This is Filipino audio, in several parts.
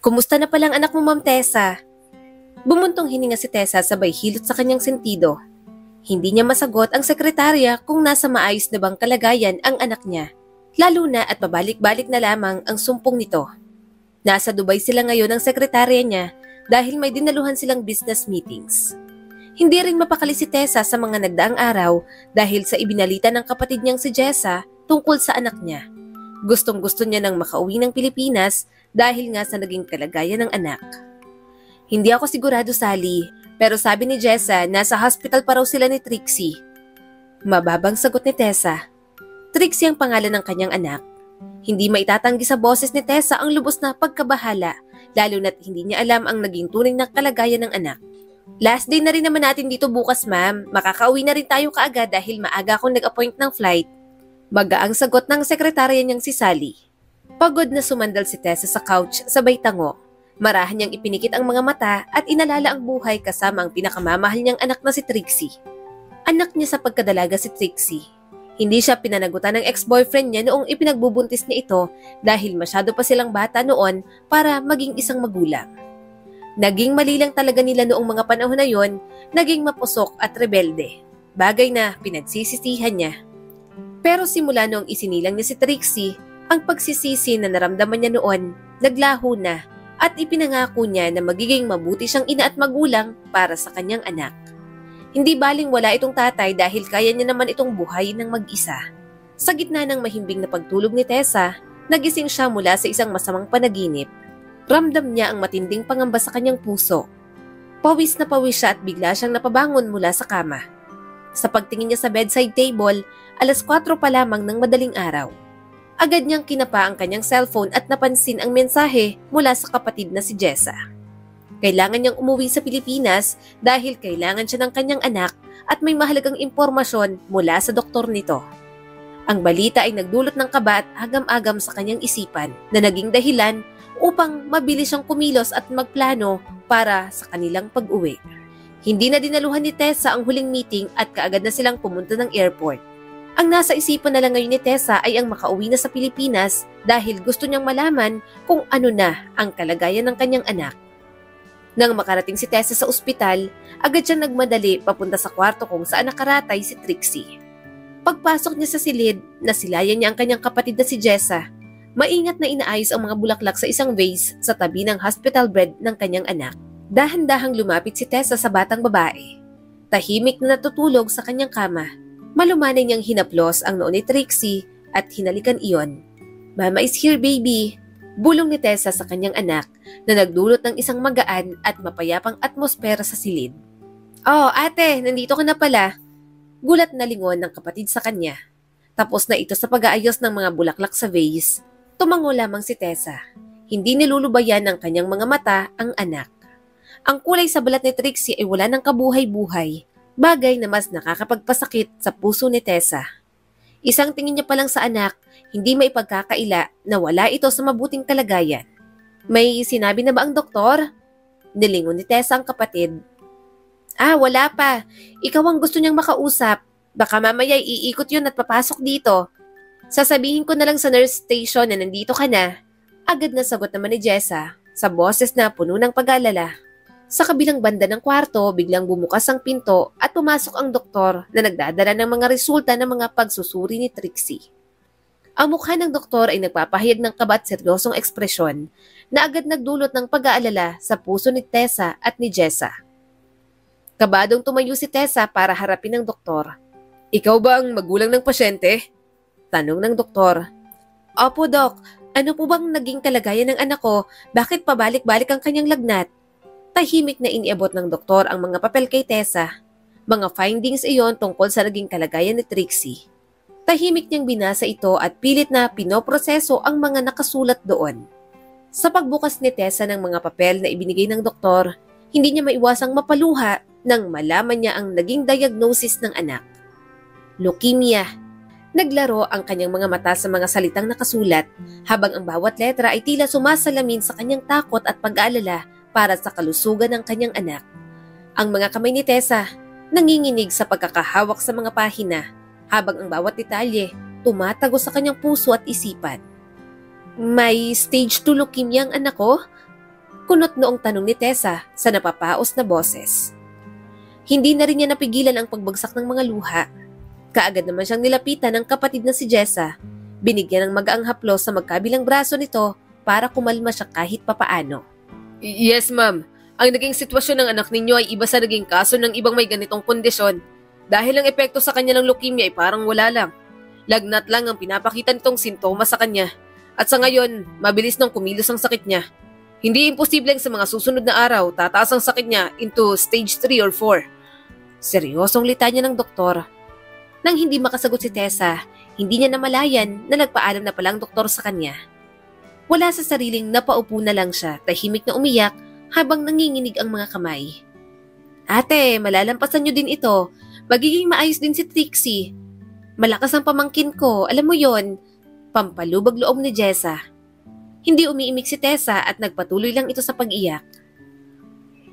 Kumusta na palang anak mo, Ma'am Tessa? Bumuntong hininga si Tessa sabay hilot sa kanyang sentido. Hindi niya masagot ang sekretarya kung nasa maayos na bang kalagayan ang anak niya, lalo na at pabalik-balik na lamang ang sumpong nito. Nasa Dubai sila ngayon ng sekretarya niya dahil may dinaluhan silang business meetings. Hindi rin mapakali si Tessa sa mga nagdaang araw dahil sa ibinalita ng kapatid niyang si Jessa tungkol sa anak niya. Gustong-gusto niya nang makauwi ng Pilipinas dahil nga sa naging kalagayan ng anak. Hindi ako sigurado, Sally, pero sabi ni Jessa nasa hospital pa raw sila ni Trixie. Mababang sagot ni Tessa. Trixie ang pangalan ng kanyang anak. Hindi maitatanggi sa boses ni Tessa ang lubos na pagkabahala, lalo na't hindi niya alam ang naging tunay na kalagayan ng anak. Last day na rin naman natin dito bukas, ma'am. Makakauwi na rin tayo kaagad dahil maaga akong nag-appoint ng flight. Magaang sagot ng sekretarya niyang si Sally. Pagod na sumandal si Tessa sa couch sabay tango. Marahan niyang ipinikit ang mga mata at inalala ang buhay kasama ang pinakamamahal niyang anak na si Trixie. Anak niya sa pagkadalaga si Trixie. Hindi siya pinanagutan ng ex-boyfriend niya noong ipinagbubuntis niya ito dahil masyado pa silang bata noon para maging isang magulang. Naging mali lang talaga nila noong mga panahon na yon, naging mapusok at rebelde. Bagay na pinagsisisihan niya. Pero simula noong isinilang niya si Trixie, ang pagsisisi na naramdaman niya noon, naglaho na at ipinangako niya na magiging mabuti siyang ina at magulang para sa kanyang anak. Hindi baling wala itong tatay dahil kaya niya naman itong buhayin ng mag-isa. Sa gitna ng mahimbing na pagtulog ni Tessa, nagising siya mula sa isang masamang panaginip. Ramdam niya ang matinding pangamba sa kanyang puso. Pawis na pawis siya at bigla siyang napabangon mula sa kama. Sa pagtingin niya sa bedside table, 4:00 pa lamang ng madaling araw. Agad niyang kinapa ang kanyang cellphone at napansin ang mensahe mula sa kapatid na si Jessa. Kailangan niyang umuwi sa Pilipinas dahil kailangan siya ng kanyang anak at may mahalagang impormasyon mula sa doktor nito. Ang balita ay nagdulot ng kaba at agam-agam sa kanyang isipan na naging dahilan upang mabilis siyang kumilos at magplano para sa kanilang pag-uwi. Hindi na dinaluhan ni Tessa ang huling meeting at kaagad na silang pumunta ng airport. Ang nasa isipan na lang ngayon ni Tessa ay ang makauwi na sa Pilipinas dahil gusto niyang malaman kung ano na ang kalagayan ng kanyang anak. Nang makarating si Tessa sa ospital, agad siyang nagmadali papunta sa kwarto kung saan nakaratay si Trixie. Pagpasok niya sa silid, nasilayan niya ang kanyang kapatid na si Jessa. Maingat na inaayos ang mga bulaklak sa isang vase sa tabi ng hospital bed ng kanyang anak. Dahan-dahang lumapit si Tessa sa batang babae. Tahimik na natutulog sa kanyang kama. Malumanay niyang hinaplos ang noo ni Trixie at hinalikan iyon. "Mama is here, baby," bulong ni Tessa sa kanyang anak na nagdulot ng isang magaan at mapayapang atmosfera sa silid. "Oh, ate, nandito ka na pala." Gulat na lingon ng kapatid sa kanya. Tapos na ito sa pag-aayos ng mga bulaklak sa vase. Tumango lamang si Tessa. Hindi nilulubayan ng kanyang mga mata ang anak. Ang kulay sa balat ni Trixie ay wala ng kabuhay-buhay, bagay na mas nakakapagpasakit sa puso ni Tessa. Isang tingin niya pa lang sa anak, hindi maipagkakaila na wala ito sa mabuting kalagayan. "May sinabi na ba ang doktor?" Nilingon ni Tessa ang kapatid. Wala pa. Ikaw ang gusto niyang makausap. Baka mamaya iikot yun at papasok dito. Sasabihin ko na lang sa nurse station na nandito ka na." Agad na sagot naman ni Jessa sa boses na puno ng pag-alala. Sa kabilang banda ng kwarto, biglang bumukas ang pinto at pumasok ang doktor na nagdadala ng mga resulta ng mga pagsusuri ni Trixie. Ang mukha ng doktor ay nagpapahayag ng kaba at seryosong ekspresyon na agad nagdulot ng pag-aalala sa puso ni Tessa at ni Jessa. Kabadong tumayo si Tessa para harapin ang doktor. "Ikaw ba ang magulang ng pasyente?" Tanong ng doktor. "Opo, Dok. Ano po bang naging kalagayan ng anak ko? Bakit pabalik-balik ang kanyang lagnat?" Tahimik na iniabot ng doktor ang mga papel kay Tessa. Mga findings iyon tungkol sa naging kalagayan ni Trixie. Tahimik niyang binasa ito at pilit na pinoproseso ang mga nakasulat doon. Sa pagbukas ni Tessa ng mga papel na ibinigay ng doktor, hindi niya maiwasang mapaluha nang malaman niya ang naging diagnosis ng anak. Leukemia. Naglaro ang kanyang mga mata sa mga salitang nakasulat habang ang bawat letra ay tila sumasalamin sa kanyang takot at pag-aalala para sa kalusugan ng kanyang anak. Ang mga kamay ni Tessa nanginginig sa pagkakahawak sa mga pahina habang ang bawat detalye tumatago sa kanyang puso at isipan. "May stage 2 leukemia ang anak ko? Kunot noong tanong ni Tessa sa napapaos na boses. Hindi na rin niya napigilan ang pagbagsak ng mga luha. Kaagad naman siyang nilapitan ng kapatid na si Jessa. Binigyan ng magaang haplos sa magkabilang braso nito para kumalma siya kahit papaano. Yes, ma'am. Ang naging sitwasyon ng anak ninyo ay iba sa naging kaso ng ibang may ganitong kondisyon. Dahil ang epekto sa kanya ng leukemia ay parang wala lang. Lagnat lang ang pinapakita nitong sintomas sa kanya. At sa ngayon, mabilis nang kumilos ang sakit niya. Hindi imposibleng sa mga susunod na araw tataas ang sakit niya into stage 3 or 4. Seryosong litanya ng doktor. Nang hindi makasagot si Tessa, hindi niya namalayan na nagpaalam na palang doktor sa kanya. Wala sa sariling napaupo na lang siya, tahimik na umiyak habang nanginginig ang mga kamay. Ate, malalampasan niyo din ito. Magiging maayos din si Trixie. Malakas ang pamangkin ko, alam mo yon. Pampalubag loob ni Jessa. Hindi umiimik si Tessa at nagpatuloy lang ito sa pag-iyak.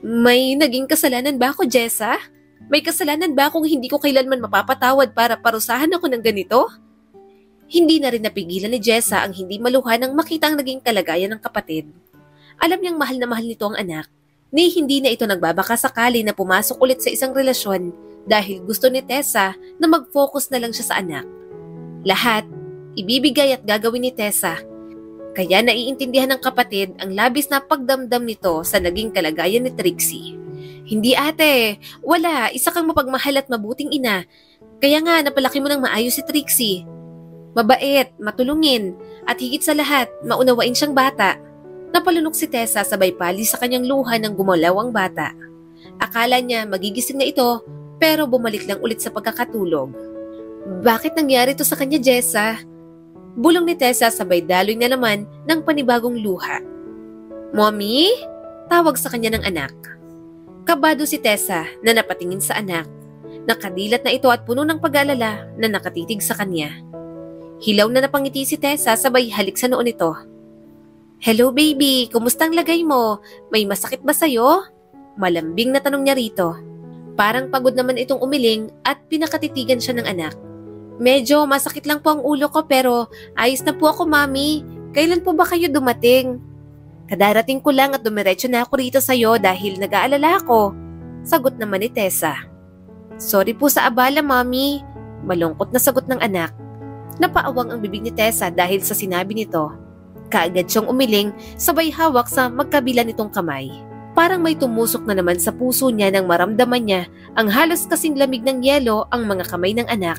May naging kasalanan ba ako, Jessa? May kasalanan ba kung hindi ko kailanman mapapatawad para parusahan ako ng ganito? Hindi na rin napigilan ni Jessa ang hindi maluha nang makita ang naging kalagayan ng kapatid. Alam niyang mahal na mahal nito ang anak, ni hindi na ito nagbabaka sakali na pumasok ulit sa isang relasyon dahil gusto ni Tessa na mag-focus na lang siya sa anak. Lahat, ibibigay at gagawin ni Tessa. Kaya naiintindihan ng kapatid ang labis na pagdamdam nito sa naging kalagayan ni Trixie. Hindi ate, wala, isa kang mapagmahal at mabuting ina. Kaya nga napalaki mo ng maayos si Trixie. Mabait, matulungin, at higit sa lahat, maunawain siyang bata. Napalunok si Tessa sabay pali sa kanyang luha nang gumalaw ang bata. Akala niya magigising na ito pero bumalik lang ulit sa pagkakatulog. Bakit nangyari to sa kanya, Jessa? Bulong ni Tessa sabay daloy na naman ng panibagong luha. Mommy? Tawag sa kanya ng anak. Kabado si Tessa na napatingin sa anak. Nakadilat na ito at puno ng pag-alala na nakatitig sa kanya. Hilaw na napangiti si Tessa sabay halik sa noon nito. Hello baby, kumusta ang lagay mo? May masakit ba sa'yo? Malambing na tanong niya rito. Parang pagod naman itong umiling at pinakatitigan siya ng anak. Medyo masakit lang po ang ulo ko pero ayos na po ako mami. Kailan po ba kayo dumating? Kadarating ko lang at dumiretso na ako rito sa'yo dahil nag-aalala ako. Sagot naman ni Tessa. Sorry po sa abala mami. Malungkot na sagot ng anak. Napaawang ang bibig ni Tessa dahil sa sinabi nito. Kaagad siyang umiling sabay hawak sa magkabila nitong kamay. Parang may tumusok na naman sa puso niya nang maramdaman niya ang halos kasing lamig ng yelo ang mga kamay ng anak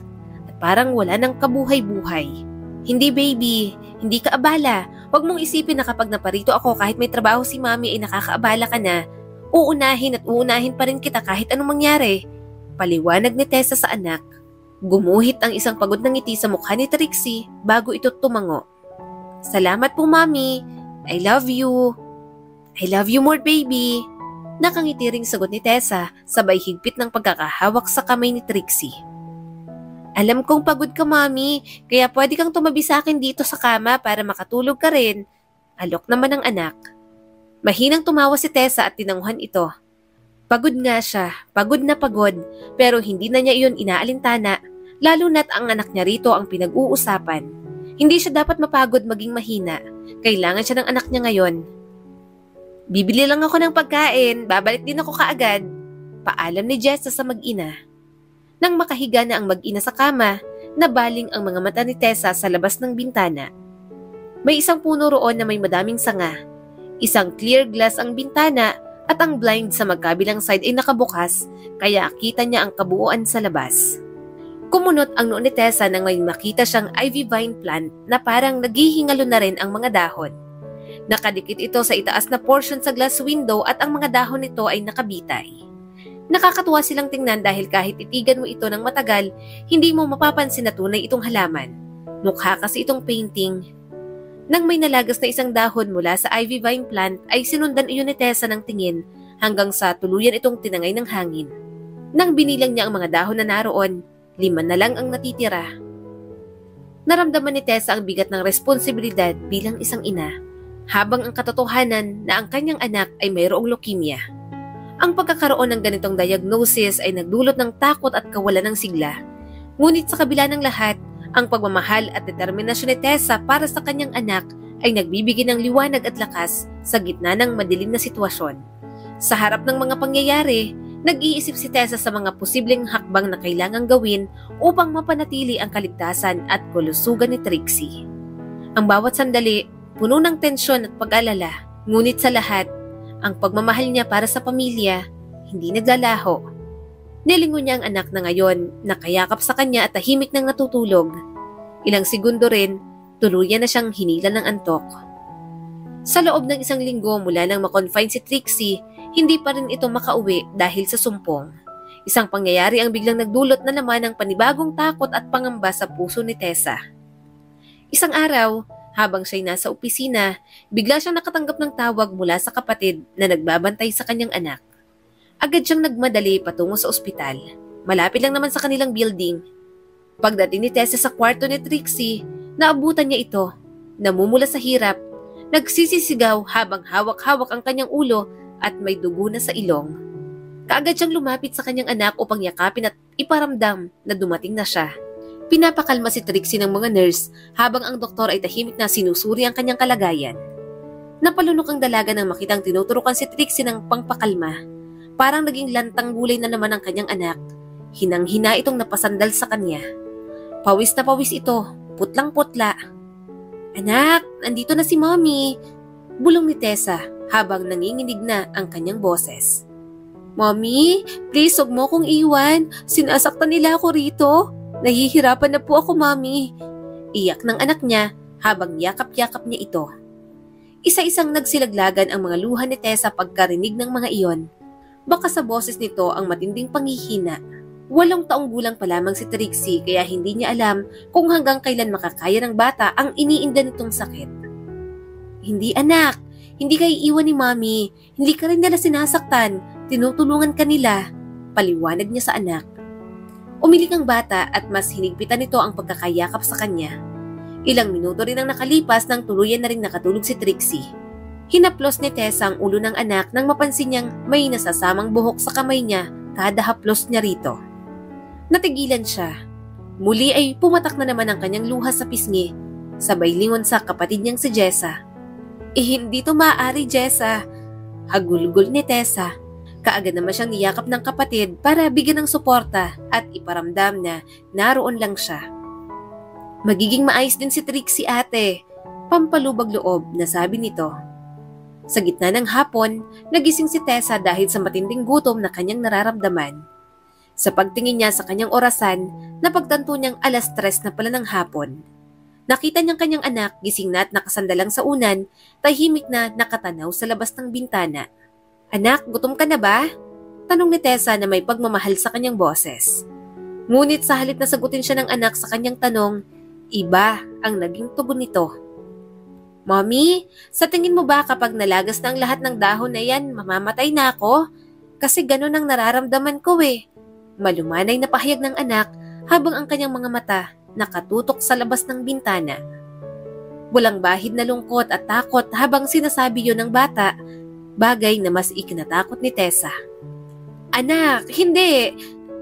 at parang wala ng kabuhay-buhay. Hindi baby, hindi ka abala. Huwag mong isipin na kapag naparito ako kahit may trabaho si mami ay nakakaabala ka na. Uunahin at uunahin pa rin kita kahit anong mangyari. Paliwanag ni Tessa sa anak. Gumuhit ang isang pagod na ngiti sa mukha ni Trixie bago ito tumango. Salamat po, Mami. I love you. I love you more, baby. Nakangiti ring sagot ni Tessa, sabay higpit ng pagkakahawak sa kamay ni Trixie. Alam kong pagod ka, Mami, kaya pwede kang tumabi sa akin dito sa kama para makatulog ka rin. Alok naman ng anak. Mahinang tumawa si Tessa at tinanguhan ito. Pagod nga siya, pagod na pagod, pero hindi na niya iyon inaalintana, lalo na't ang anak niya rito ang pinag-uusapan. Hindi siya dapat mapagod maging mahina. Kailangan siya ng anak niya ngayon. Bibili lang ako ng pagkain, babalik din ako kaagad. Paalam ni Jessa sa mag-ina. Nang makahiga na ang mag-ina sa kama, nabaling ang mga mata ni Tessa sa labas ng bintana. May isang puno roon na may madaming sanga. Isang clear glass ang bintana at ang blind sa magkabilang side ay nakabukas, kaya kita niya ang kabuuan sa labas. Kumunot ang noo ni Tessa nang may makita siyang ivy vine plant na parang naghihingalo na rin ang mga dahon. Nakadikit ito sa itaas na portion sa glass window at ang mga dahon nito ay nakabitay. Nakakatuwa silang tingnan dahil kahit itigan mo ito ng matagal, hindi mo mapapansin na tunay itong halaman. Mukha kasi itong painting. Nang may nalagas na isang dahon mula sa ivy vine plant ay sinundan iyon ni Tessa ng tingin hanggang sa tuluyan itong tinangay ng hangin. Nang binilang niya ang mga dahon na naroon, 5 na lang ang natitira. Naramdaman ni Tessa ang bigat ng responsibilidad bilang isang ina, habang ang katotohanan na ang kanyang anak ay mayroong leukemia. Ang pagkakaroon ng ganitong diagnosis ay nagdulot ng takot at kawalan ng sigla. Ngunit sa kabila ng lahat, ang pagmamahal at determinasyon ni Tessa para sa kanyang anak ay nagbibigay ng liwanag at lakas sa gitna ng madilim na sitwasyon. Sa harap ng mga pangyayari, nag-iisip si Tessa sa mga posibleng hakbang na kailangang gawin upang mapanatili ang kaligtasan at kalusugan ni Trixie. Ang bawat sandali, puno ng tensyon at pag-alala, ngunit sa lahat, ang pagmamahal niya para sa pamilya, hindi naglalaho. Nilingon niya ang anak na ngayon, nakayakap sa kanya at tahimik nang natutulog. Ilang segundo rin, tuluyan na siyang hinila ng antok. Sa loob ng isang linggo mula nang makonfine si Trixie, hindi pa rin ito makauwi dahil sa sumpong. Isang pangyayari ang biglang nagdulot na naman ng panibagong takot at pangamba sa puso ni Tessa. Isang araw, habang siya'y nasa opisina, bigla siyang nakatanggap ng tawag mula sa kapatid na nagbabantay sa kanyang anak. Agad siyang nagmadali patungo sa ospital. Malapit lang naman sa kanilang building. Pagdating ni Tessa sa kwarto ni Trixie, naabutan niya ito. Namumula sa hirap, nagsisisigaw habang hawak-hawak ang kanyang ulo at may dugo na sa ilong. Kaagad siyang lumapit sa kanyang anak upang yakapin at iparamdam na dumating na siya. Pinapakalma si Trixie ng mga nurse habang ang doktor ay tahimik na sinusuri ang kanyang kalagayan. Napalunok ang dalaga nang makitang tinuturukan si Trixie ng pangpakalma. Parang naging lantang gulay na naman ang kanyang anak. Hinang-hina itong napasandal sa kanya. Pawis na pawis ito, putlang-putla. "Anak, nandito na si Mommy," bulong ni Tessa habang nanginginig na ang kanyang boses. "Mommy, please huwag mo kong iwan. Sinasaktan nila ako rito. Nahihirapan na po ako, Mommy." Iyak ng anak niya habang yakap-yakap niya ito. Isa-isang nagsilaglagan ang mga luha ni Tessa pagkarinig ng mga iyon. Baka sa boses nito ang matinding panghihina. 8 taong gulang pa lamang si Trixie kaya hindi niya alam kung hanggang kailan makakaya ng bata ang iniinda nitong sakit. "Hindi anak, hindi kayo iwan ni Mommy. Hindi ka rin nila sinasaktan. Tinutulungan ka nila," paliwanag niya sa anak. Umiling ang bata at mas hinigpitan nito ang pagkakayakap sa kanya. Ilang minuto rin ang nakalipas nang tuluyan na rin nakatulog si Trixie. Hinaplos ni Tessa ang ulo ng anak nang mapansin niyang may nasasamang buhok sa kamay niya kada haplos niya rito. Natigilan siya. Muli ay pumatak na naman ang kanyang luha sa pisngi, sabay lingon sa kapatid niyang si Jessa. Hindi to maaari, Jessa," hagulgol ni Tessa. Kaagad naman siyang niyakap ng kapatid para bigyan ng suporta at iparamdam na naroon lang siya. "Magiging maayos din si Trixie, ate," pampalubag loob na sabi nito. Sa gitna ng hapon, nagising si Tessa dahil sa matinding gutom na kanyang nararamdaman. Sa pagtingin niya sa kanyang orasan, napagtanto niyang 3:00 na pala ng hapon. Nakita niyang kanyang anak gising na at nakasandalang sa unan, tahimik na nakatanaw sa labas ng bintana. "Anak, gutom ka na ba?" tanong ni Tessa na may pagmamahal sa kanyang boses. Ngunit sa halip na sagutin siya ng anak sa kanyang tanong, iba ang naging tugon nito. "Mommy, sa tingin mo ba kapag nalagas na ang lahat ng dahon na yan, mamamatay na ako? Kasi ganun ang nararamdaman ko eh." Malumanay na pahayag ng anak habang ang kanyang mga mata nakatutok sa labas ng bintana. Walang bahid na lungkot at takot habang sinasabi yon ng bata, bagay na mas ikinatakot ni Tessa. "Anak, hindi!"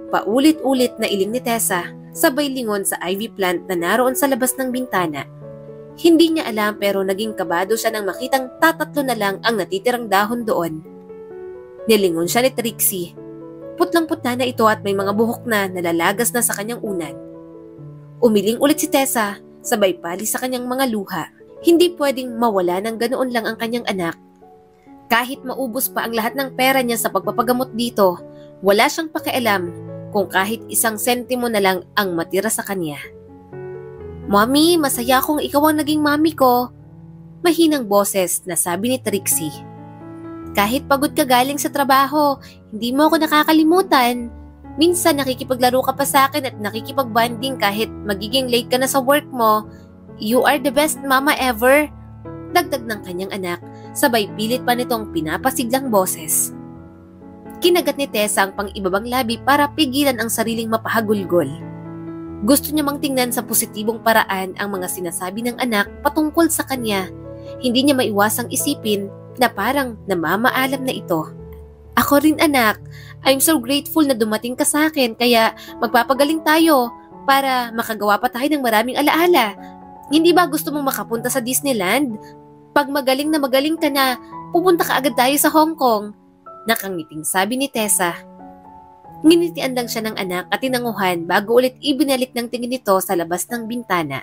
Paulit-ulit na iling ni Tessa, sabay lingon sa ivy plant na naroon sa labas ng bintana. Hindi niya alam pero naging kabado siya nang makitang tatatlo na lang ang natitirang dahon doon. Nilingon siya ni Trixie. Putlang-putla na ito at may mga buhok na nalalagas na sa kanyang unan. Umiling ulit si Tessa, sabay pali sa kanyang mga luha. Hindi pwedeng mawala ng ganoon lang ang kanyang anak. Kahit maubos pa ang lahat ng pera niya sa pagpapagamot dito, wala siyang pakialam kung kahit 1 sentimo na lang ang matira sa kanya. "Mommy, masaya akong ikaw ang naging mommy ko," mahinang boses na sabi ni Trixie. "Kahit pagod ka galing sa trabaho, hindi mo ako nakakalimutan. Minsan nakikipaglaro ka pa sa akin at nakikipag-bonding kahit magiging late ka na sa work mo. You are the best mama ever," dagdag ng kanyang anak, sabay pilit pa nitong pinapasiglang boses. Kinagat ni Tessa ang pang-ibabang labi para pigilan ang sariling mapahagulgol. Gusto niya mang tingnan sa positibong paraan ang mga sinasabi ng anak patungkol sa kanya. Hindi niya maiwasang isipin na parang namamaalam na ito. "Ako rin anak, I'm so grateful na dumating ka sa akin kaya magpapagaling tayo para makagawa pa tayo ng maraming alaala. Hindi ba gusto mong makapunta sa Disneyland? Pag magaling na magaling ka na, pupunta ka agad tayo sa Hong Kong. Nakangiting sabi ni Tessa. Nginitian lang siya ng anak at tinanguhan bago ulit ibinalik ng tingin nito sa labas ng bintana.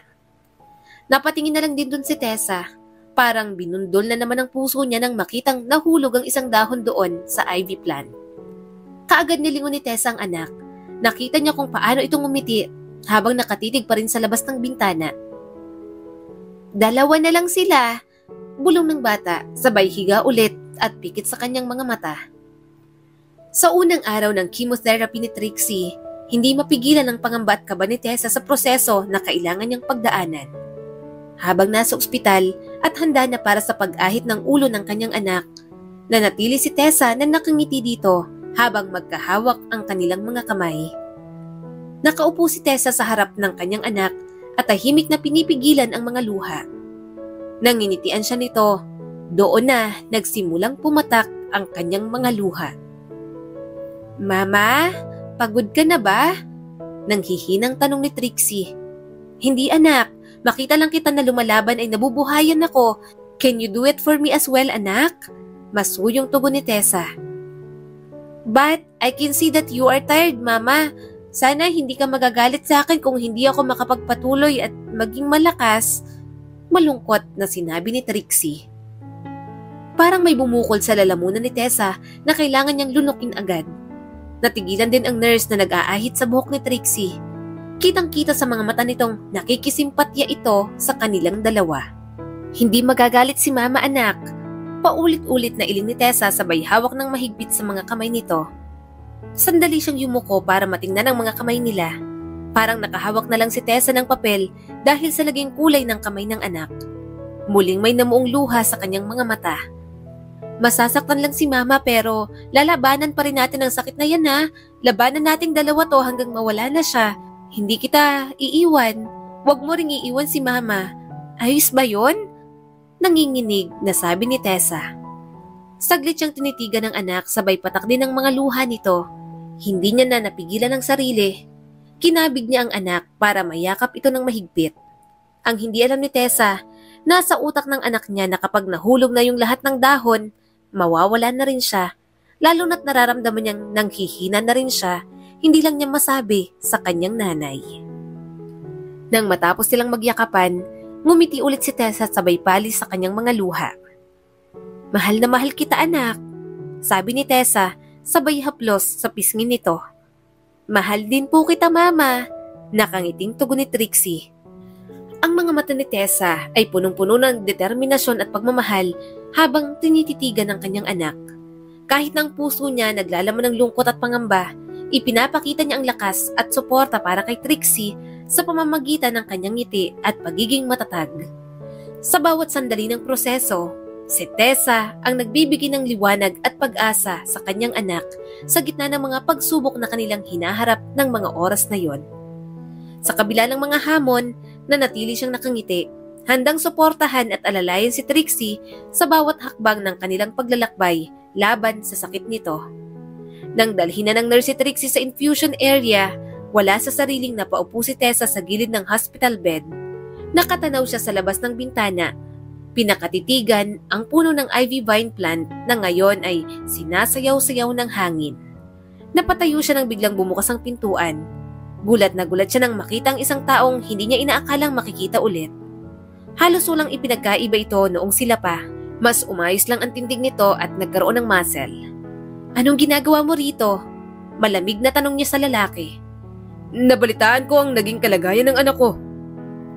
Napatingin na lang din dun si Tessa. Parang binundol na naman ang puso niya nang makitang nahulog ang isang dahon doon sa ivy plant. Kaagad nilingon ni Tessa ang anak. Nakita niya kung paano itong umiti habang nakatitig pa rin sa labas ng bintana. Dalawa na lang sila, bulong ng bata, sabay higa ulit at pikit sa kanyang mga mata. Sa unang araw ng chemotherapy ni Trixie, hindi mapigilan ang pangamba at kaba ni Tessa sa proseso na kailangan niyang pagdaanan. Habang nasa ospital at handa na para sa pag-ahit ng ulo ng kanyang anak, nanatili si Tessa na nakangiti dito habang magkahawak ang kanilang mga kamay. Nakaupo si Tessa sa harap ng kanyang anak at tahimik na pinipigilan ang mga luha. Nanginitian siya nito, doon na nagsimulang pumatak ang kanyang mga luha. Mama, pagod ka na ba? Nanghihinang tanong ni Trixie. Hindi anak, makita lang kita na lumalaban ay nabubuhayan ako. Can you do it for me as well anak? Masuyong tugon ni Tessa. But I can see that you are tired mama. Sana hindi ka magagalit sa akin kung hindi ako makapagpatuloy at maging malakas. Malungkot na sinabi ni Trixie. Parang may bumukol sa lalamunan ni Tessa na kailangan niyang lunukin agad. Natigilan din ang nurse na nag-aahit sa buhok ni Trixie. Kitang-kita sa mga mata nitong nakikisimpatya ito sa kanilang dalawa. Hindi magagalit si mama anak. Paulit-ulit na iling ni Tessa sabay hawak ng mahigpit sa mga kamay nito. Sandali siyang yumuko para matingnan ang mga kamay nila. Parang nakahawak na lang si Tessa ng papel dahil sa naging kulay ng kamay ng anak. Muling may namuong luha sa kanyang mga mata. Masasaktan lang si mama pero lalabanan pa rin natin ang sakit na yan ha. Labanan nating dalawa to hanggang mawala na siya. Hindi kita iiwan. Huwag mo ring iiwan si mama. Ayos ba yun? Nanginginig na sabi ni Tessa. Saglit siyang tinitigan ng anak sabay patak din ang mga luha nito. Hindi niya na napigilan ang sarili. Kinabig niya ang anak para mayakap ito ng mahigpit. Ang hindi alam ni Tessa, nasa utak ng anak niya na kapag nahulog na yung lahat ng dahon, mawawala na rin siya, lalo na't nararamdaman niyang nanghihina na rin siya, hindi lang niya masabi sa kanyang nanay. Nang matapos silang magyakapan, ngumiti ulit si Tessa at sabay palis sa kanyang mga luha. Mahal na mahal kita anak, sabi ni Tessa, sabay haplos sa pisngi nito. Mahal din po kita mama, nakangiting tugon ni Trixie. Ang mga mata ni Tessa ay punong-puno ng determinasyon at pagmamahal habang tinititigan ng kanyang anak. Kahit ng puso niya naglalaman ng lungkot at pangamba, ipinapakita niya ang lakas at suporta para kay Trixie sa pamamagitan ng kanyang ngiti at pagiging matatag. Sa bawat sandali ng proseso, si Tessa ang nagbibigay ng liwanag at pag-asa sa kanyang anak sa gitna ng mga pagsubok na kanilang hinaharap ng mga oras na yon. Sa kabila ng mga hamon, nanatili siyang nakangiti, handang suportahan at alalayan si Trixie sa bawat hakbang ng kanilang paglalakbay laban sa sakit nito. Nang dalhin na ng nurse si Trixie sa infusion area, wala sa sariling napaupo si Tessa sa gilid ng hospital bed. Nakatanaw siya sa labas ng bintana. Pinakatitigan ang puno ng ivy vine plant na ngayon ay sinasayaw-sayaw ng hangin. Napatayo siya nang biglang bumukas ang pintuan. Gulat na gulat siya nang makita ang isang taong hindi niya inaakalang makikita ulit. Halos walang ipinagkaiba ito noong sila pa. Mas umayos lang ang tindig nito at nagkaroon ng muscle. Anong ginagawa mo rito? Malamig na tanong niya sa lalaki. Nabalitaan ko ang naging kalagayan ng anak ko.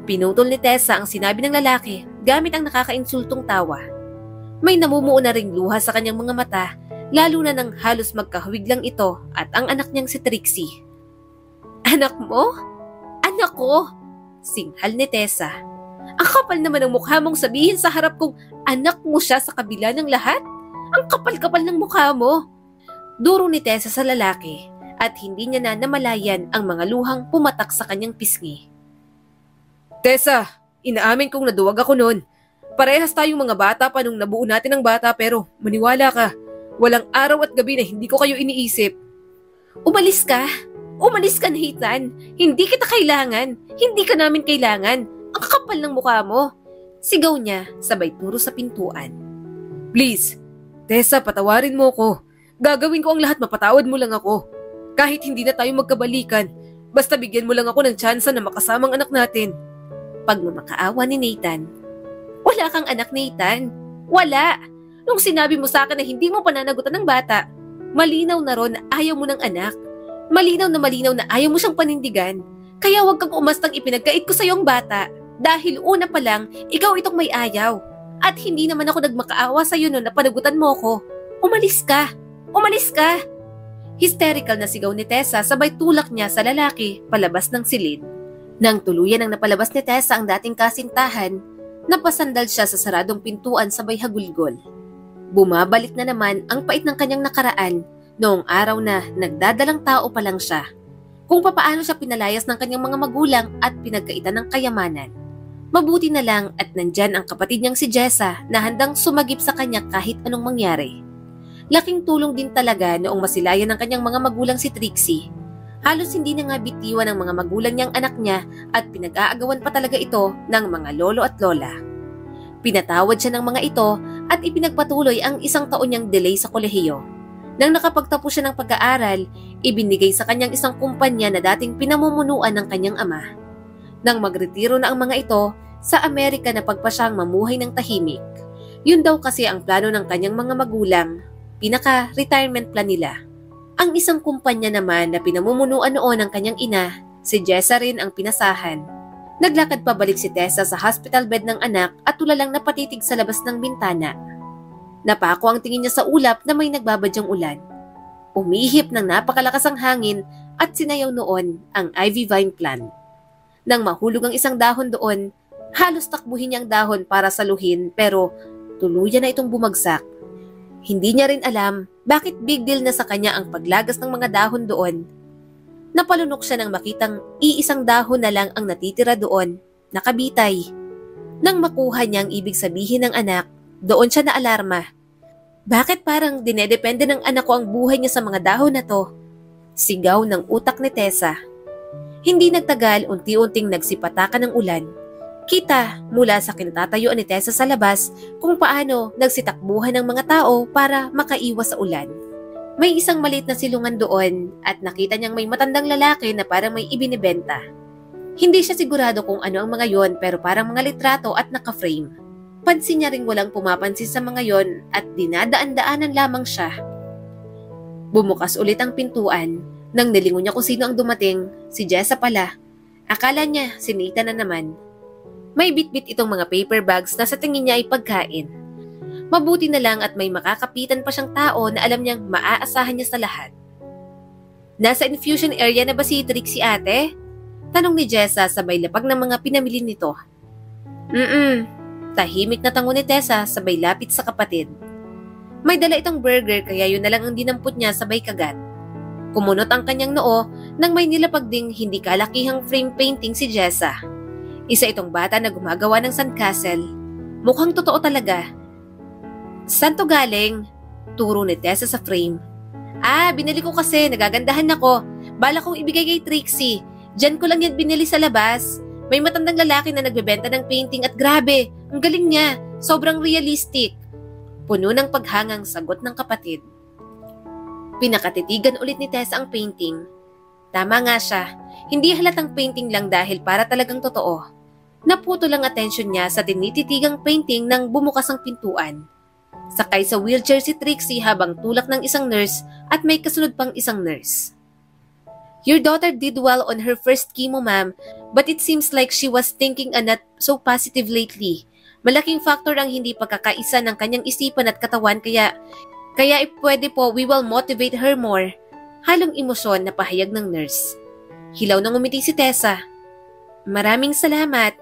Pinutol ni Tessa ang sinabi ng lalaki gamit ang nakakainsultong tawa. May namumuo na ring luha sa kanyang mga mata, lalo na nang halos magkahawig lang ito at ang anak niyang si Trixie. Anak mo? Anak ko? Singhal ni Tessa. Ang kapal naman ng mukha mong sabihin sa harap kong anak mo siya sa kabila ng lahat? Ang kapal-kapal ng mukha mo. Duro ni Tessa sa lalaki at hindi niya na namalayan ang mga luhang pumatak sa kanyang pisngi. Tessa, inaamin kong naduwag ako noon. Parehas tayong mga bata pa nung nabuo natin ang bata pero maniwala ka, walang araw at gabi na hindi ko kayo iniisip. Umalis ka? Umalis ka na, Ethan. Hindi kita kailangan. Hindi ka namin kailangan. Ang kakapal ng mukha mo. Sigaw niya sabay turo sa pintuan. Please, Tessa, patawarin mo ko. Gagawin ko ang lahat, mapatawad mo lang ako. Kahit hindi na tayo magkabalikan, basta bigyan mo lang ako ng tsansa na makasamang anak natin. Pagmamakaawa ni Nathan. Wala kang anak, Nathan. Wala. Nung sinabi mo sa akin na hindi mo pananagutan ng bata, malinaw na ron na ayaw mo ng anak. Malinaw na ayaw mo siyang panindigan. Kaya huwag kang umastang ipinagkait ko sa iyong bata. Dahil una pa lang, ikaw itong may ayaw. At hindi naman ako nagmakaawa sa iyo noon na panagutan mo ko. Umalis ka! Umalis ka! Hysterical na sigaw ni Tessa sabay tulak niya sa lalaki palabas ng silid. Nang tuluyan ang napalabas ni Tessa ang dating kasintahan, napasandal siya sa saradong pintuan sabay hagulgol. Bumabalik na naman ang pait ng kanyang nakaraan noong araw na nagdadalang tao pa lang siya. Kung papaano siya pinalayas ng kanyang mga magulang at pinagkaitan ng kayamanan. Mabuti na lang at nandyan ang kapatid niyang si Jessa na handang sumagip sa kanya kahit anong mangyari. Laking tulong din talaga noong masilayan ng kanyang mga magulang si Trixie. Halos hindi na nga bitiwan ng mga magulang niyang anak niya at pinag-aagawan pa talaga ito ng mga lolo at lola. Pinatawad siya ng mga ito at ipinagpatuloy ang 1 taon niyang delay sa kolehiyo. Nang nakapagtapos siya ng pag-aaral, ibinigay sa kanyang isang kumpanya na dating pinamumunuan ng kanyang ama. Nang magretiro na ang mga ito, sa Amerika na pagpa siyang mamuhay ng tahimik. Yun daw kasi ang plano ng kanyang mga magulang, pinaka-retirement plan nila. Ang isang kumpanya naman na pinamumunuan noon ng kanyang ina, si Jessa rin ang pinasahan. Naglakad pabalik si Tessa sa hospital bed ng anak at tulalang napatitig sa labas ng bintana. Napako ang tingin niya sa ulap na may nagbabadyang ulan. Umihip ng napakalakas ang hangin at sinayaw noon ang ivy vine plant. Nang mahulog ang isang dahon doon, halos takbuhin niya ang dahon para saluhin pero tuluyan na itong bumagsak. Hindi niya rin alam bakit big deal na sa kanya ang paglagas ng mga dahon doon. Napalunok siya nang makitang iisang dahon na lang ang natitira doon, nakabitay. Nang makuha niya ang ibig sabihin ng anak, doon siya naalarma. Bakit parang dinedepende ng anak ko ang buhay niya sa mga dahon na to? Sigaw ng utak ni Tessa. Hindi nagtagal, unti-unting nagsipatakan ng ulan. Kita mula sa kinatatayuan ni Tessa sa labas kung paano nagsitakbuhan ng mga tao para makaiwas sa ulan. May isang maliit na silungan doon at nakita niyang may matandang lalaki na parang may ibinibenta. Hindi siya sigurado kung ano ang mga yon pero parang mga litrato at naka-frame. Pansin niya ring walang pumapansin sa mga yon at dinadaan-daanan lamang siya. Bumukas ulit ang pintuan. Nang nilingon niya kung sino ang dumating, si Jessa pala. Akala niya si Nathan na naman. May bitbit itong mga paper bags na sa tingin niya ay pagkain. Mabuti na lang at may makakapitan pa siyang tao na alam niyang maaasahan niya sa lahat. Nasa infusion area na ba si Trixie ate? Tanong ni Jessa sabay lapag ng mga pinamili nito. Tahimik na tango ni Tessa sabay lapit sa kapatid. May dala itong burger kaya yun na lang ang dinampot niya sabay kagat. Kumunot ang kanyang noo nang may nilapag ding hindi kalakihang frame painting si Jessa. Isa itong bata na gumagawa ng sandcastle. Mukhang totoo talaga. Saan to galing? Turo ni Tessa sa frame. Binili ko kasi, nagagandahan ako. Bala kong ibigay kay Trixie. Diyan ko lang yan binili sa labas. May matandang lalaki na nagbebenta ng painting at grabe, ang galing niya, sobrang realistic. Puno ng paghangang sagot ng kapatid. Pinakatitigan ulit ni Tessa ang painting. Tama nga siya, hindi halatang painting lang dahil para talagang totoo. Naputo lang atensyon niya sa tinititigang painting nang bumukas ang pintuan. Sakay sa wheelchair si Trixie habang tulak ng isang nurse at may kasunod pang isang nurse. Your daughter did well on her first chemo, ma'am, but it seems like she was thinking and not so positive lately. Malaking factor ang hindi pagkakaisa ng kanyang isipan at katawan kaya if pwede po, we will motivate her more. Halong emosyon na pahayag ng nurse. Hilaw nang umiti si Tessa. Maraming salamat.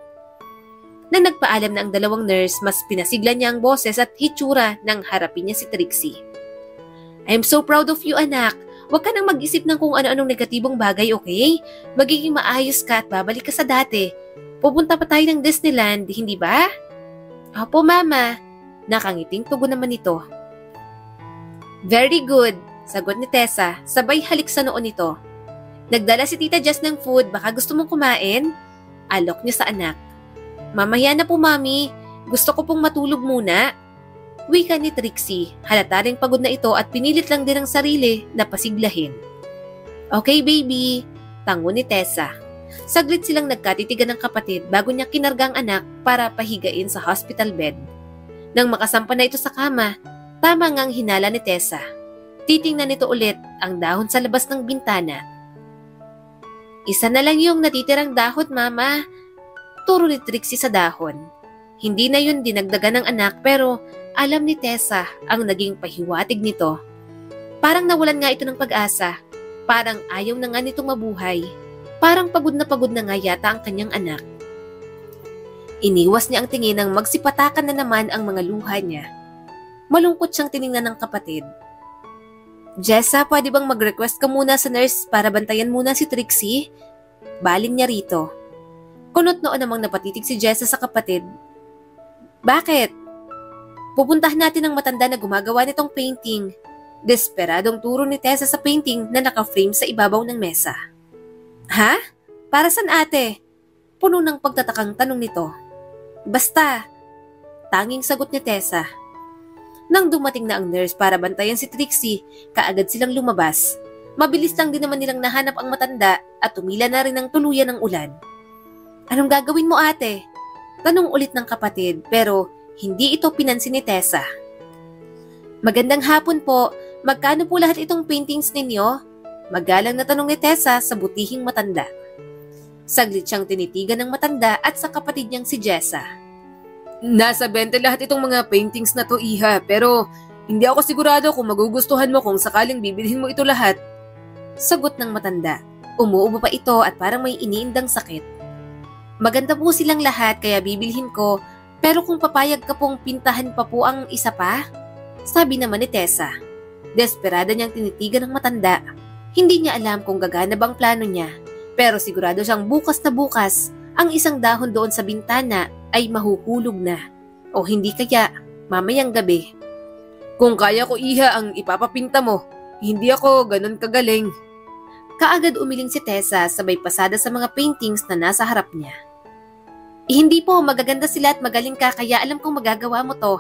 Nang nagpaalam na ang dalawang nurse, mas pinasigla niya ang boses at hitsura nang harapin niya si Trixie. I'm so proud of you, anak. Huwag ka nang mag-isip ng kung ano-anong negatibong bagay, okay? Magiging maayos ka at babalik ka sa dati. Pupunta pa tayo ng Disneyland, hindi ba? Opo, Mama. Nakangiting tugon naman ito. Very good, sagot ni Tessa, sabay halik sa noon nito. Nagdala si Tita Jess ng food, baka gusto mong kumain? Alok niya sa anak. Mamaya na po, Mami. Gusto ko pong matulog muna. Wika ni Trixie, halata ring pagod na ito at pinilit lang din ang sarili na pasiglahin. Okay, baby. Tango ni Tessa. Saglit silang nagkatitigan ng kapatid bago niya kinarga ang anak para pahigain sa hospital bed. Nang makasampa na ito sa kama, tama ngang hinala ni Tessa. Titingnan nito ulit ang dahon sa labas ng bintana. Isa na lang yung natitirang dahon, Mama. Turo ni Trixie sa dahon. Hindi na yun dinagdagan ng anak pero alam ni Tessa ang naging pahiwatig nito. Parang nawalan nga ito ng pag-asa. Parang ayaw na nga nitong mabuhay. Parang pagod na nga yata ang kanyang anak. Iniwas niya ang tingin nang magsipatakan na naman ang mga luha niya. Malungkot siyang tiningnan ng kapatid. Jessa, pwede bang mag-request ka muna sa nurse para bantayan muna si Trixie? Balin niya rito. Kunot noon namang napatitig si Jessa sa kapatid. Bakit? Pupuntahan natin ang matanda na gumagawa nitong painting. Desperadong turo ni Tessa sa painting na naka-frame sa ibabaw ng mesa. Ha? Para saan ate? Puno ng pagtatakang tanong nito. Basta. Tanging sagot ni Tessa. Nang dumating na ang nurse para bantayan si Trixie, kaagad silang lumabas. Mabilis lang din naman nilang nahanap ang matanda at tumila na rin ng tuluyan ng ulan. Anong gagawin mo ate? Tanong ulit ng kapatid pero hindi ito pinansin ni Tessa. Magandang hapon po. Magkano po lahat itong paintings ninyo? Magalang na tanong ni Tessa sa butihing matanda. Saglit siyang tinitigan ng matanda at sa kapatid niyang si Jessa. Nasa 20 lahat itong mga paintings na to, Iha, pero hindi ako sigurado kung magugustuhan mo kung sakaling bibilhin mo ito lahat. Sagot ng matanda. Umuubo pa ito at parang may iniindang sakit. Maganda po silang lahat kaya bibilhin ko, pero kung papayag ka pong pintahan pa po ang isa pa? Sabi naman ni Tessa. Desperada niyang tinitigan ng matanda. Hindi niya alam kung gagana bang plano niya, pero sigurado siyang bukas na bukas, ang isang dahon doon sa bintana ay mahuhulog na. O hindi kaya, mamayang gabi. Kung kaya ko, Iha, ang ipapapinta mo, hindi ako ganun kagaling. Kaagad umiling si Tessa sabay pasada sa mga paintings na nasa harap niya. Hindi po, magaganda sila at magaling ka kaya alam kong magagawa mo to.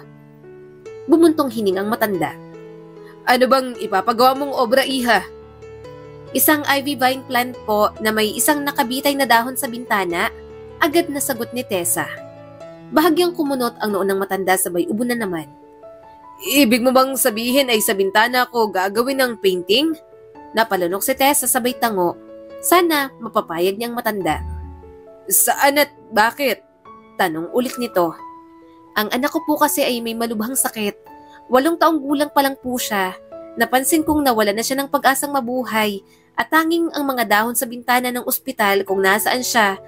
Bumuntong hining ang matanda. Ano bang ipapagawa mong obra, Iha? Isang ivy vine plant po na may isang nakabitay na dahon sa bintana, agad na sagot ni Tessa. Bahagyang kumunot ang noon ng matanda sabay ubo na naman. Ibig mo bang sabihin ay sa bintana ko gagawin ng painting? Napalunok si Tessa sabay tango. Sana mapapayag niyang matanda. Saan at bakit? Tanong ulit nito. Ang anak ko po kasi ay may malubhang sakit. 8 taong gulang pa lang po siya. Napansin kong nawala na siya ng pag-asang mabuhay at tanging ang mga dahon sa bintana ng ospital kung nasaan siya,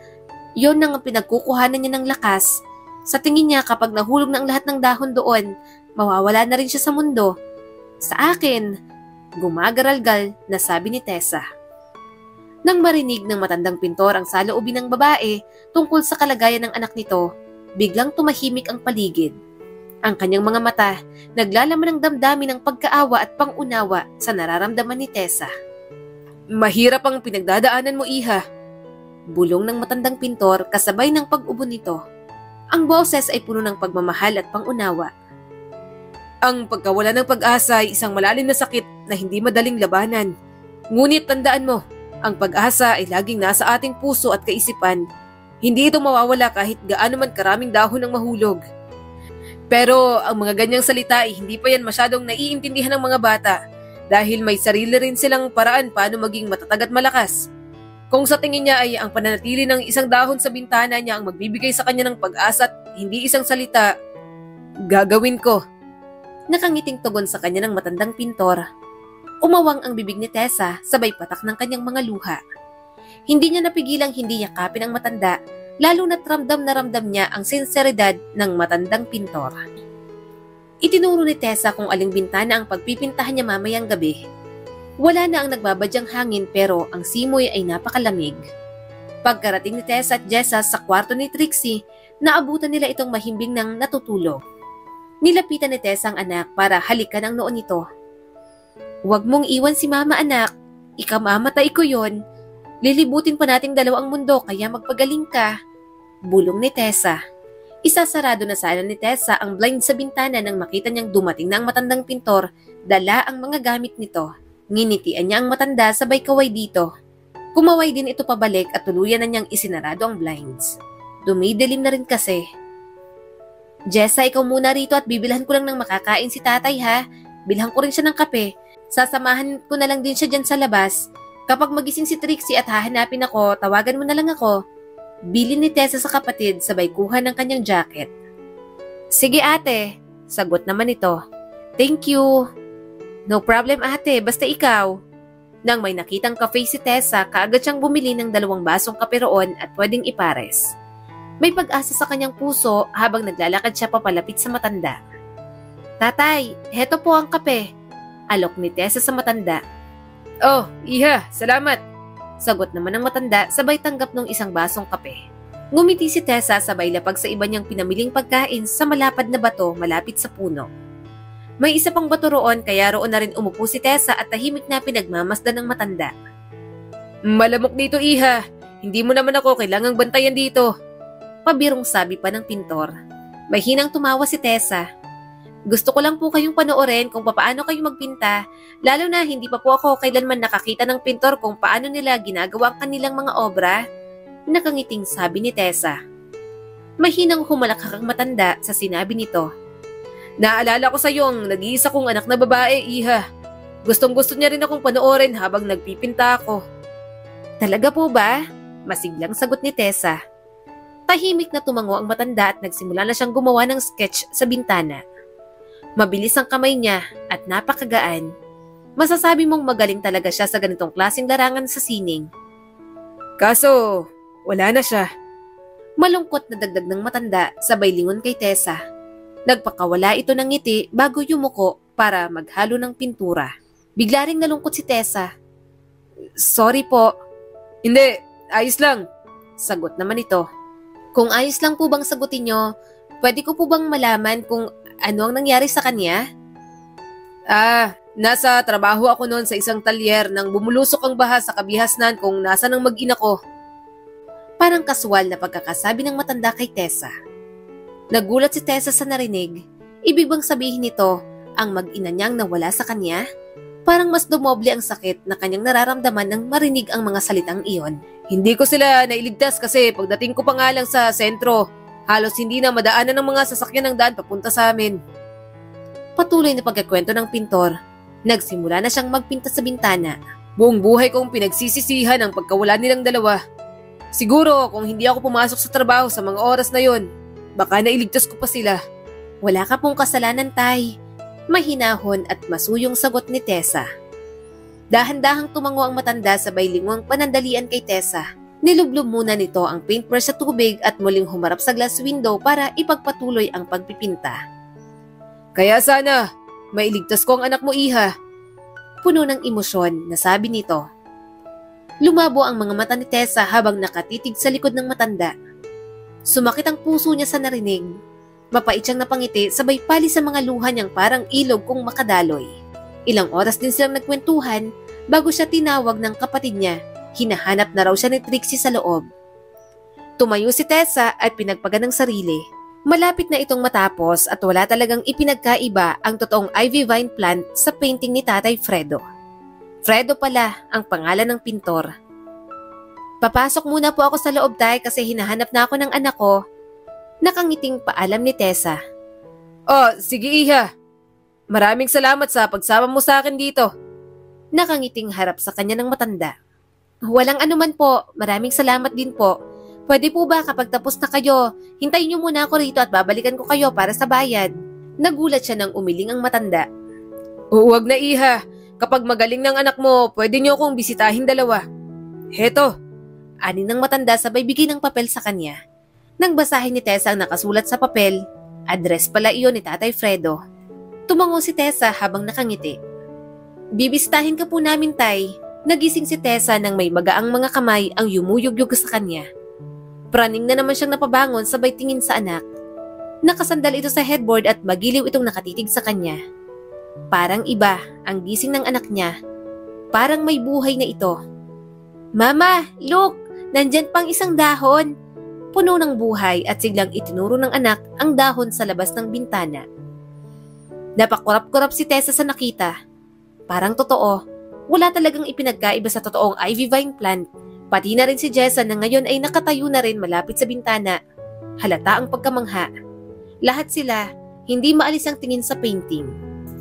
yon ang pinagkukuhanan niya ng lakas. Sa tingin niya kapag nahulog na ang lahat ng dahon doon, mawawala na rin siya sa mundo. Sa akin, gumagaralgal na sabi ni Tessa. Nang marinig ng matandang pintor ang saloobin ng babae tungkol sa kalagayan ng anak nito, biglang tumahimik ang paligid. Ang kanyang mga mata naglalaman ng damdamin ng pagkaawa at pangunawa sa nararamdaman ni Tessa. Mahirap ang pinagdadaanan mo, Iha. Bulong ng matandang pintor kasabay ng pag-ubo nito. Ang boses ay puno ng pagmamahal at pangunawa. Ang pagkawala ng pag-asa ay isang malalim na sakit na hindi madaling labanan. Ngunit tandaan mo, ang pag-asa ay laging nasa ating puso at kaisipan. Hindi ito mawawala kahit gaano man karaming dahon ang mahulog. Pero ang mga ganyang salita ay hindi pa yan masyadong naiintindihan ng mga bata dahil may sarili rin silang paraan paano maging matatag at malakas. Kung sa tingin niya ay ang pananatili ng isang dahon sa bintana niya ang magbibigay sa kanya ng pag-asa at hindi isang salita, gagawin ko. Nakangiting tugon sa kanya ng matandang pintor. Umawang ang bibig ni Tessa sabay patak ng kanyang mga luha. Hindi niya napigilang hindi yakapin ang matanda, lalo na't ramdam na ramdam niya ang sinseridad ng matandang pintor. Itinuro ni Tessa kung aling bintana ang pagpipintahan niya mamayang gabi. Wala na ang nagbabadyang hangin pero ang simoy ay napakalamig. Pagkarating ni Tessa at Jessa sa kwarto ni Trixie, naabutan nila itong mahimbing ng natutulog. Nilapitan ni Tessa ang anak para halikan ang noon nito. Huwag mong iwan si mama, anak. Ikamamatay ko yon. Lilibutin pa nating dalawang mundo kaya magpagaling ka. Bulong ni Tessa. Isasarado na sana ni Tessa ang blind sa bintana nang makita niyang dumating na ang matandang pintor, dala ang mga gamit nito. Nginitian niya ang matanda sabay kaway dito. Kumaway din ito pabalik at tuluyan na niyang isinarado ang blinds. Dumidilim na rin kasi. Jessa, ikaw muna rito at bibilhan ko lang ng makakain si tatay ha. Bilhan ko rin siya ng kape. Sasamahan ko na lang din siya dyan sa labas. Kapag magising si Trixie at hahanapin ako, tawagan mo na lang ako. Bilin ni Tessa sa kapatid sabay kuha ng kanyang jacket. Sige ate, sagot naman ito. Thank you. No problem ate, basta ikaw. Nang may nakitang cafe si Tessa, kaagad siyang bumili ng 2 basong kape roon at pwedeng ipares. May pag-asa sa kanyang puso habang naglalakad siya papalapit sa matanda. Tatay, heto po ang kape. Alok ni Tessa sa matanda. Oh, iha, salamat. Sagot naman ng matanda sabay tanggap ng 1 basong kape. Ngumiti si Tessa sabay lapag sa iba niyang pinamiling pagkain sa malapad na bato malapit sa puno. May isa pang bato roon kaya roon na rin umupo si Tessa at tahimik na pinagmamasdan ng matanda. Malamok dito iha, hindi mo naman ako kailangang bantayan dito. Pabirong sabi pa ng pintor. May hinang tumawa si Tessa. Gusto ko lang po kayong panoorin kung paano kayo magpinta, lalo na hindi pa po ako kailanman nakakita ng pintor kung paano nila ginagawa ang kanilang mga obra. Nakangiting sabi ni Tessa. Mahinang humalakhak ang matanda sa sinabi nito. Naalala ko sa iyo ang nag-iisa kong anak na babae, iha. Gustong-gusto niya rin akong panoorin habang nagpipinta ako. Talaga po ba? Masiglang sagot ni Tessa. Tahimik na tumango ang matanda at nagsimula na siyang gumawa ng sketch sa bintana. Mabilis ang kamay niya at napakagaan. Masasabi mong magaling talaga siya sa ganitong klaseng larangan sa sining. Kaso, wala na siya. Malungkot na dagdag ng matanda sabay lingon kay Tessa. Nagpakawala ito ng ngiti bago yumuko para maghalo ng pintura. Bigla ring nalungkot si Tessa. Sorry po. Hindi, ayos lang. Sagot naman ito. Kung ayos lang po bang sagutin nyo, pwede ko po bang malaman kung ano ang nangyari sa kanya? Nasa trabaho ako noon sa isang talyer nang bumulusok ang baha sa kabihasnan kung nasa ng mag-ina ko. Parang kaswal na pagkakasabi ng matanda kay Tessa. Nagulat si Tessa sa narinig. Ibig bang sabihin nito ang mag-ina niyang nawala sa kanya? Parang mas dumoble ang sakit na kanyang nararamdaman nang marinig ang mga salitang iyon. Hindi ko sila nailigtas kasi pagdating ko pa nga lang sa sentro, halos hindi na madaanan ng mga sasakyan ng daan papunta sa amin. Patuloy na pagkakwento ng pintor, nagsimula na siyang magpinta sa bintana. Buong buhay kong pinagsisisihan ang pagkawala nilang dalawa. Siguro kung hindi ako pumasok sa trabaho sa mga oras na yon, baka nailigtas ko pa sila. Wala ka pong kasalanan, tay. Mahinahon at masuyong sagot ni Tessa. Dahan-dahang tumango ang matanda sabay lingwang panandalian kay Tessa. Nilublob muna nito ang paintbrush sa tubig at muling humarap sa glass window para ipagpatuloy ang pagpipinta. Kaya sana, mailigtas ko ang anak mo, iha. Puno ng emosyon na sabi nito. Lumabo ang mga mata ni Tessa habang nakatitig sa likod ng matanda. Sumakit ang puso niya sa narinig. Mapait siyang napangiti sabay pali sa mga luha niyang parang ilog kung makadaloy. Ilang oras din silang nagkwentuhan bago siya tinawag ng kapatid niya. Hinahanap na raw siya ni Trixie sa loob. Tumayo si Tessa at pinagpagan ng sarili. Malapit na itong matapos at wala talagang ipinagkaiba ang totoong ivy vine plant sa painting ni Tatay Fredo. Fredo pala ang pangalan ng pintor. Papasok muna po ako sa loob, tay, kasi hinahanap na ako ng anak ko. Nakangiting paalam ni Tessa. Oh, sige iha. Maraming salamat sa pagsama mo sa akin dito. Nakangiting harap sa kanya ng matanda. Walang anuman po, maraming salamat din po. Pwede po ba kapag tapos na kayo, hintayin niyo muna ako rito at babalikan ko kayo para sa bayad. Nagulat siya nang umiling ang matanda. Huwag na iha, kapag magaling ng anak mo, pwede niyo akong bisitahin dalawa. Heto, ani ng matanda sabay bigay ng papel sa kanya. Nang basahin ni Tessa ang nakasulat sa papel, address pala iyon ni Tatay Fredo. Tumango si Tessa habang nakangiti. Bibisitahin ka po namin, tay. Nagising si Tessa nang may magaang mga kamay ang yumuyugyug sa kanya. Praning na naman siyang napabangon sabay tingin sa anak. Nakasandal ito sa headboard at magiliw itong nakatitig sa kanya. Parang iba ang gising ng anak niya. Parang may buhay na ito. Mama, look! Nandyan pang isang dahon. punong-puno ng buhay at siglang itinuro ng anak ang dahon sa labas ng bintana. Napakurap-kurap si Tessa sa nakita. Parang totoo, wala talagang ipinagkaiba sa totoong ivy vine plant. Pati na rin si Jessa na ngayon ay nakatayo na rin malapit sa bintana. Halata ang pagkamangha. Lahat sila, hindi maalis ang tingin sa painting.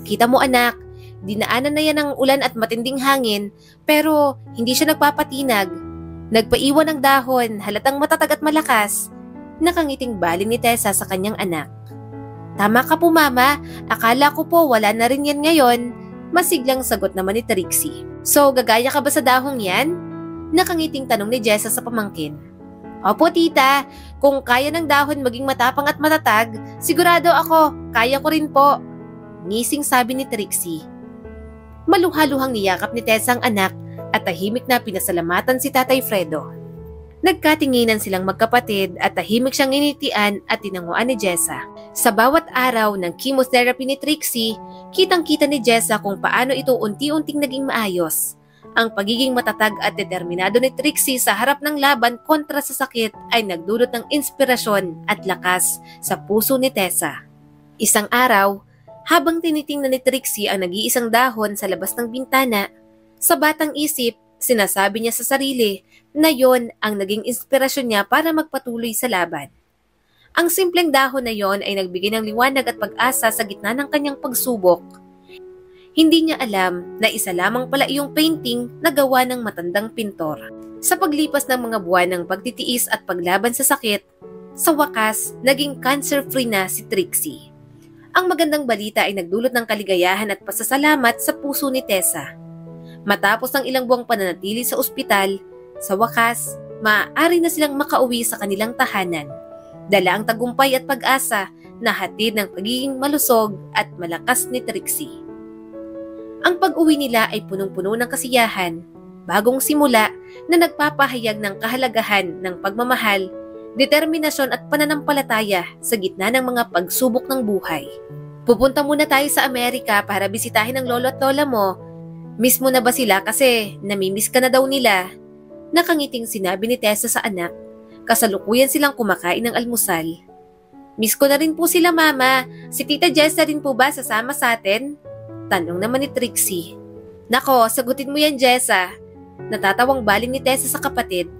Kita mo anak, dinaanan na yan ng ulan at matinding hangin, pero hindi siya nagpapatinag. Nagpaiwan ng dahon, halatang matatag at malakas. Nakangiting balin ni Tessa sa kanyang anak. Tama ka po mama, akala ko po wala na rin yan ngayon. Masiglang sagot naman ni Trixie. So gagaya ka ba sa dahong yan? Nakangiting tanong ni Jessa sa pamangkin. Opo tita, kung kaya ng dahon maging matapang at matatag, sigurado ako, kaya ko rin po. Ngising sabi ni Trixie. Maluhaluhang niyakap ni Tessa ang anak at tahimik na pinasalamatan si Tatay Fredo. Nagkatinginan silang magkapatid at tahimik siyang initian at tinanguan ni Jessa. Sa bawat araw ng chemotherapy ni Trixie, kitang-kita ni Jessa kung paano ito unti-unting naging maayos. Ang pagiging matatag at determinado ni Trixie sa harap ng laban kontra sa sakit ay nagdulot ng inspirasyon at lakas sa puso ni Tessa. Isang araw, habang tinitingnan ni Trixie ang nag-iisang dahon sa labas ng bintana, sa batang isip, sinasabi niya sa sarili na yon ang naging inspirasyon niya para magpatuloy sa laban. Ang simpleng dahon na yon ay nagbigay ng liwanag at pag-asa sa gitna ng kanyang pagsubok. Hindi niya alam na isa lamang pala iyong painting na gawa ng matandang pintor. Sa paglipas ng mga buwan ng pagtitiis at paglaban sa sakit, sa wakas, naging cancer-free na si Trixie. Ang magandang balita ay nagdulot ng kaligayahan at pasasalamat sa puso ni Tessa. Matapos ang ilang buwang pananatili sa ospital, sa wakas, maaari na silang makauwi sa kanilang tahanan. Dala ang tagumpay at pag-asa na hatid ng pagiging malusog at malakas ni Trixie. Ang pag-uwi nila ay punong-puno ng kasiyahan, bagong simula na nagpapahayag ng kahalagahan ng pagmamahal, determinasyon at pananampalataya sa gitna ng mga pagsubok ng buhay. Pupunta muna tayo sa Amerika para bisitahin ang lolo at lola mo. Miss mo na ba sila kasi namimiss ka na daw nila? Nakangiting sinabi ni Tessa sa anak. Kasalukuyan silang kumakain ng almusal. Miss ko na rin po sila mama. Si Tita Jessa rin po ba sasama sa atin? Tanong naman ni Trixie. Nako, sagutin mo yan Jessa. Natatawang baling ni Tessa sa kapatid.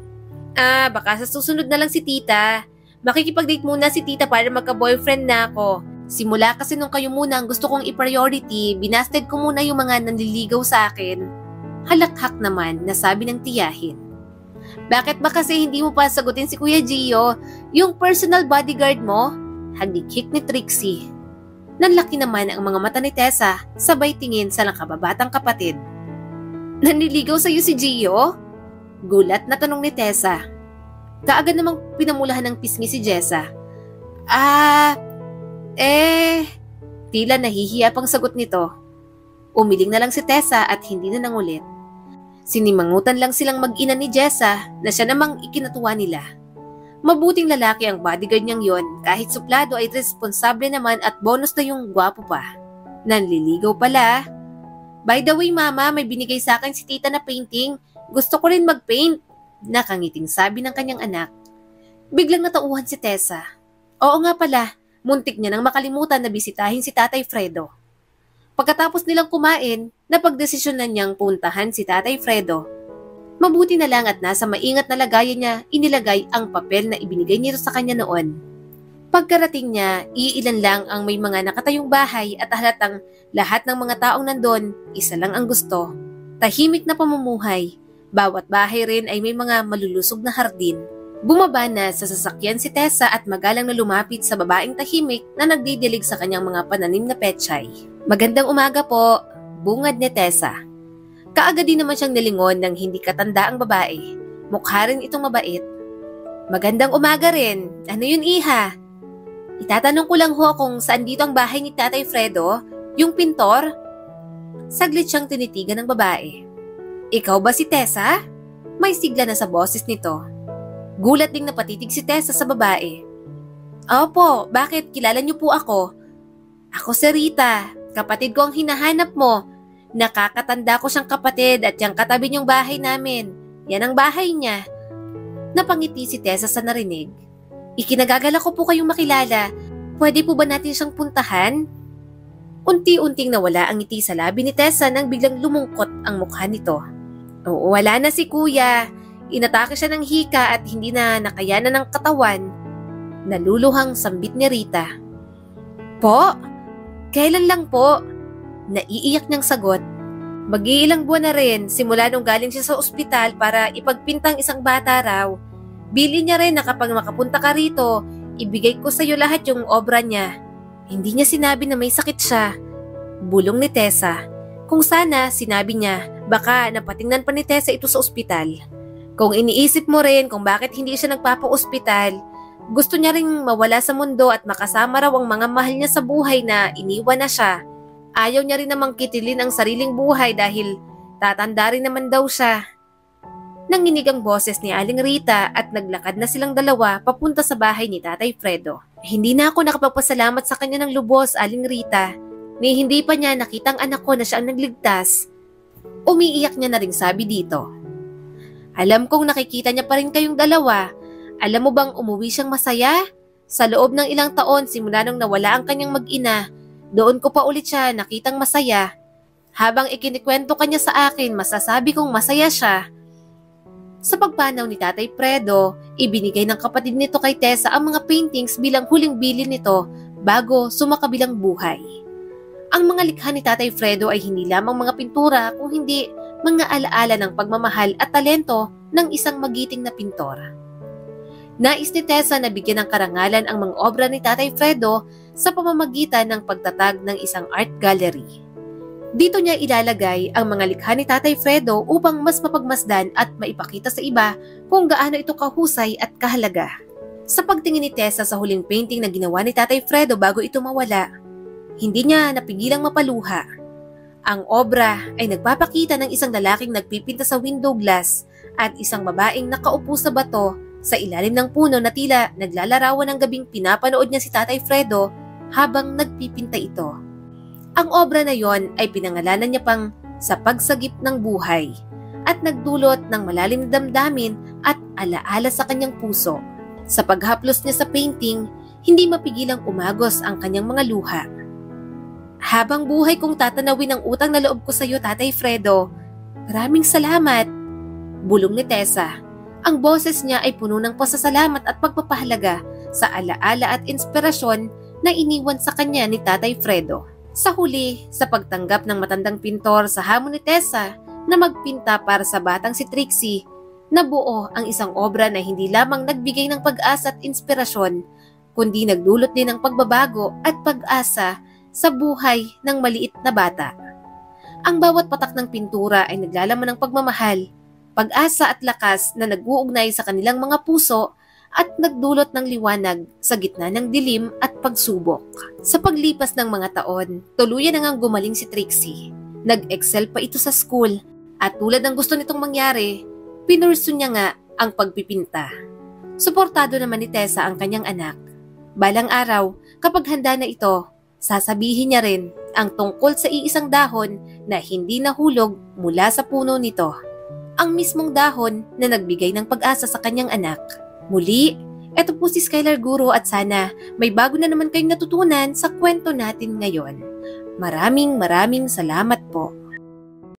Baka sa susunod na lang si Tita. Makikipag-date muna si Tita para magka-boyfriend na ako. Simula kasi nung kayo muna ang gusto kong i-priority, binasted ko muna yung mga nanliligaw sa akin. Halakhak naman na sabi ng tiyahin. Bakit ba kasi hindi mo pa sagutin si Kuya Gio, yung personal bodyguard mo? Hagdikik ni Trixie. Nanlaki naman ang mga mata ni Tessa, sabay tingin sa nakababatang kapatid. Nanliligaw sa'yo si Gio? Gulat na tanong ni Tessa. Kaagad namang pinamulahan ng pisngi si Jessa. Tila nahihiya pang sagot nito. Umiling na lang si Tessa at hindi na nangulit. Sinimangutan lang silang mag-ina ni Jessa na siya namang ikinatuwa nila. Mabuting lalaki ang bodyguard niyang yon, kahit suplado ay responsable naman at bonus na yung gwapo pa. Nanliligaw pala. By the way mama, may binigay sa akin si tita na painting. Gusto ko rin mag-paint. Nakangiting sabi ng kanyang anak. Biglang natauhan si Tessa. Oo nga pala, muntik niya nang makalimutan na bisitahin si Tatay Fredo. Pagkatapos nilang kumain, napagdesisyonan niyang puntahan si Tatay Fredo. Mabuti na lang at nasa maingat na lagayan niya inilagay ang papel na ibinigay nito sa kanya noon. Pagkarating niya, iilan lang ang may mga nakatayong bahay at halatang lahat ng mga taong nandun, isa lang ang gusto. Tahimik na pamumuhay. Bawat bahay rin ay may mga malulusog na hardin. Bumaba na sa sasakyan si Tessa at magalang na lumapit sa babaeng tahimik na nagdidilig sa kanyang mga pananim na pechay. Magandang umaga po, bungad ni Tessa. Kaagad din naman siyang nilingon ng hindi katanda ang babae. Mukha rin itong mabait. Magandang umaga rin. Ano yun, iha? Itatanong ko lang ho kung saan dito ang bahay ni Tatay Fredo, yung pintor? Saglit siyang tinitigan ng babae. Ikaw ba si Tessa? May sigla na sa boses nito. Gulat ding napatitig si Tessa sa babae. Opo, bakit? Kilala niyo po ako. Ako si Rita, kapatid ko ang hinahanap mo. Nakakatanda ko siyang kapatid at yung katabi niyong bahay namin. Yan ang bahay niya. Napangiti si Tessa sa narinig. Ikinagagala ko po kayong makilala. Pwede po ba natin siyang puntahan? Unti-unting nawala ang ngiti sa labi ni Tessa nang biglang lumungkot ang mukha nito. Oo, wala na si kuya. Inatake siya ng hika at hindi na nakayanan ng katawan. Naluluhang sambit ni Rita. Po? Kailan lang po? Naiiyak niyang sagot. Mag-iilang buwan na rin simula nung galing siya sa ospital para ipagpintang isang bata raw. Bili niya rin na kapag makapunta ka rito, ibigay ko sa iyo lahat yung obra niya. Hindi niya sinabi na may sakit siya. Bulong ni Tessa. Kung sana, sinabi niya, baka napatingnan pa ni Tessa ito sa ospital. Kung iniisip mo rin kung bakit hindi siya nagpapa-ospital, gusto niya ring mawala sa mundo at makasama raw ang mga mahal niya sa buhay na iniwan na siya. Ayaw niya rin namang kitilin ang sariling buhay dahil tatanda rin naman daw siya. Nanginig ang boses ni Aling Rita at naglakad na silang dalawa papunta sa bahay ni Tatay Fredo. Hindi na ako nakapagpasalamat sa kanya ng lubos, Aling Rita. Ni hindi pa niya nakitang anak ko na siya ang nagligtas. Umiiyak niya na ring sabi dito. Alam kong nakikita niya pa rin kayong dalawa. Alam mo bang umuwi siyang masaya? Sa loob ng ilang taon simula nung nawala ang kanyang mag-ina, doon ko pa ulit siya nakitang masaya. Habang ikinikwento kanya sa akin, masasabi kong masaya siya. Sa pagpanaw ni Tatay Fredo, ibinigay ng kapatid nito kay Tessa ang mga paintings bilang huling bilin nito bago sumakabilang buhay. Ang mga likha ni Tatay Fredo ay hindi lamang mga pintura kung hindi mga alaala ng pagmamahal at talento ng isang magiting na pintor. Nais ni Tessa na bigyan ng karangalan ang mga obra ni Tatay Fredo sa pamamagitan ng pagtatag ng isang art gallery. Dito niya ilalagay ang mga likha ni Tatay Fredo upang mas mapagmasdan at maipakita sa iba kung gaano ito kahusay at kahalaga. Sa pagtingin ni Tessa sa huling painting na ginawa ni Tatay Fredo bago ito mawala, hindi niya napigilang mapaluha. Ang obra ay nagpapakita ng isang lalaking nagpipinta sa window glass at isang babaeng nakaupo sa bato sa ilalim ng puno na tila naglalarawan ng gabing pinapanood niya si Tatay Fredo habang nagpipinta ito. Ang obra na yon ay pinangalanan niya pang Sa Pagsagip ng Buhay at nagdulot ng malalim na damdamin at alaala sa kanyang puso. Sa paghaplos niya sa painting, hindi mapigilang umagos ang kanyang mga luha. Habang buhay kong tatanawin ang utang na loob ko sa iyo, Tatay Fredo. Maraming salamat, bulong ni Tessa. Ang boses niya ay puno ng pasasalamat at pagpapahalaga sa alaala at inspirasyon na iniwan sa kanya ni Tatay Fredo. Sa huli, sa pagtanggap ng matandang pintor sa hamon ni Tessa na magpinta para sa batang si Trixie, nabuo ang isang obra na hindi lamang nagbigay ng pag-asa at inspirasyon, kundi nagdulot din ng pagbabago at pag-asa sa buhay ng maliit na bata. Ang bawat patak ng pintura ay naglalaman ng pagmamahal, pag-asa at lakas na nag-uugnay sa kanilang mga puso at nagdulot ng liwanag sa gitna ng dilim at pagsubok. Sa paglipas ng mga taon, tuluyan na ngang gumaling si Trixie. Nag-excel pa ito sa school at tulad ng gusto nitong mangyari, pinursu niya nga ang pagpipinta. Suportado naman ni Tessa ang kanyang anak. Balang araw, kapag handa na ito, sasabihin niya rin ang tungkol sa iisang dahon na hindi nahulog mula sa puno nito. Ang mismong dahon na nagbigay ng pag-asa sa kanyang anak. Muli, eto po si Skylar Guro at sana may bago na naman kayong natutunan sa kwento natin ngayon. Maraming salamat po.